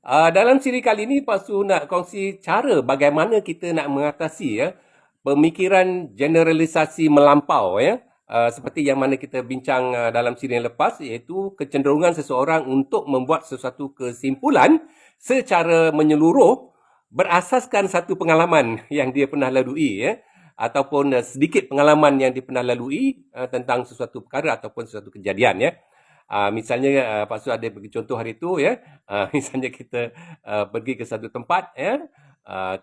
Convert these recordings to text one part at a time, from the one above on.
Dalam siri kali ini Pak Su nak kongsi cara bagaimana kita nak mengatasi pemikiran generalisasi melampau seperti yang mana kita bincang dalam siri yang lepas, iaitu kecenderungan seseorang untuk membuat sesuatu kesimpulan secara menyeluruh berasaskan satu pengalaman yang dia pernah lalui ataupun sedikit pengalaman yang dia pernah lalui tentang sesuatu perkara ataupun sesuatu kejadian misalnya Pak Su ada bagi contoh hari itu misalnya kita pergi ke satu tempat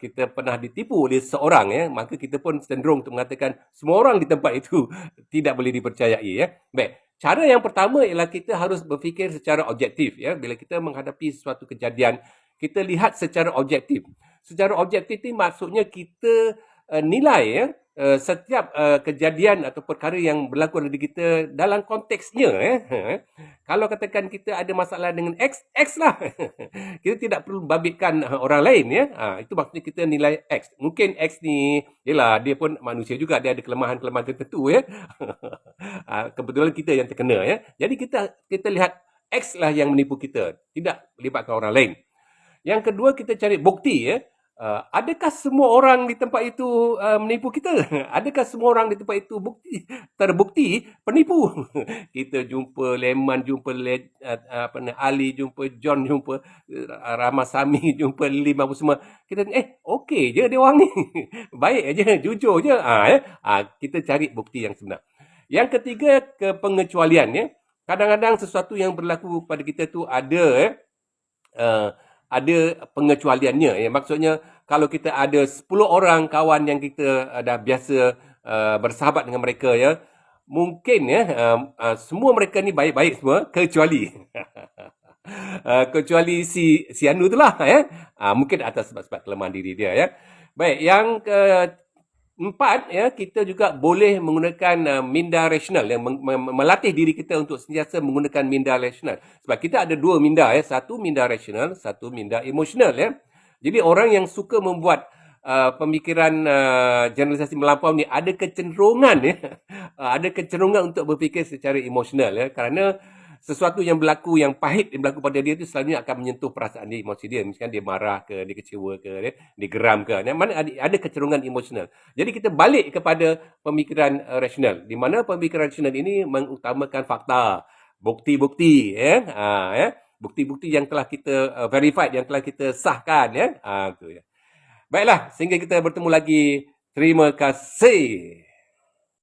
kita pernah ditipu oleh seseorang maka kita pun cenderung untuk mengatakan semua orang di tempat itu tidak boleh dipercayai Baik, cara yang pertama ialah kita harus berfikir secara objektif bila kita menghadapi suatu kejadian, kita lihat secara objektif. Secara objektif ni maksudnya kita nilai setiap kejadian atau perkara yang berlaku pada kita dalam konteksnya Kalau katakan kita ada masalah dengan X lah kita tidak perlu babitkan orang lain itu maksudnya kita nilai X. Mungkin X ni yalah, dia pun manusia juga, dia ada kelemahan-kelemahan tertentu kebetulan kita yang terkena jadi kita lihat X lah yang menipu kita, tidak melibatkan orang lain. Yang kedua, kita cari bukti adakah semua orang di tempat itu menipu kita? Adakah semua orang di tempat itu terbukti penipu? Kita jumpa Leman, jumpa Ali, jumpa John, jumpa Ramasamy, jumpa Lim apa semua. Kita okey je dia orang ni. Baik aja, jujur je. Kita cari bukti yang sebenar. Yang ketiga, kepengecualian Kadang-kadang sesuatu yang berlaku pada kita tu ada pengecualiannya Maksudnya kalau kita ada 10 orang kawan yang kita dah biasa bersahabat dengan mereka mungkin semua mereka ni baik-baik semua kecuali kecuali si Anu tu lah mungkin atas sebab-sebab kelemahan diri dia Baik, yang keempat kita juga boleh menggunakan minda rasional melatih diri kita untuk sentiasa menggunakan minda rasional. Sebab kita ada dua minda satu minda rasional, satu minda emosional Jadi orang yang suka membuat pemikiran generalisasi melampau ni ada kecenderungan ada kecenderungan untuk berfikir secara emosional kerana sesuatu yang berlaku, yang pahit yang berlaku pada dia tu selalunya akan menyentuh perasaan dia, emosi dia. Misalkan dia marah ke, dia kecewa ke, dia geram ke. Mana ada kecenderungan emosional. Jadi kita balik kepada pemikiran rasional. Di mana pemikiran rasional ini mengutamakan fakta, bukti-bukti. Bukti-bukti yang telah kita verified, yang telah kita sahkan. Baiklah, sehingga kita bertemu lagi. Terima kasih.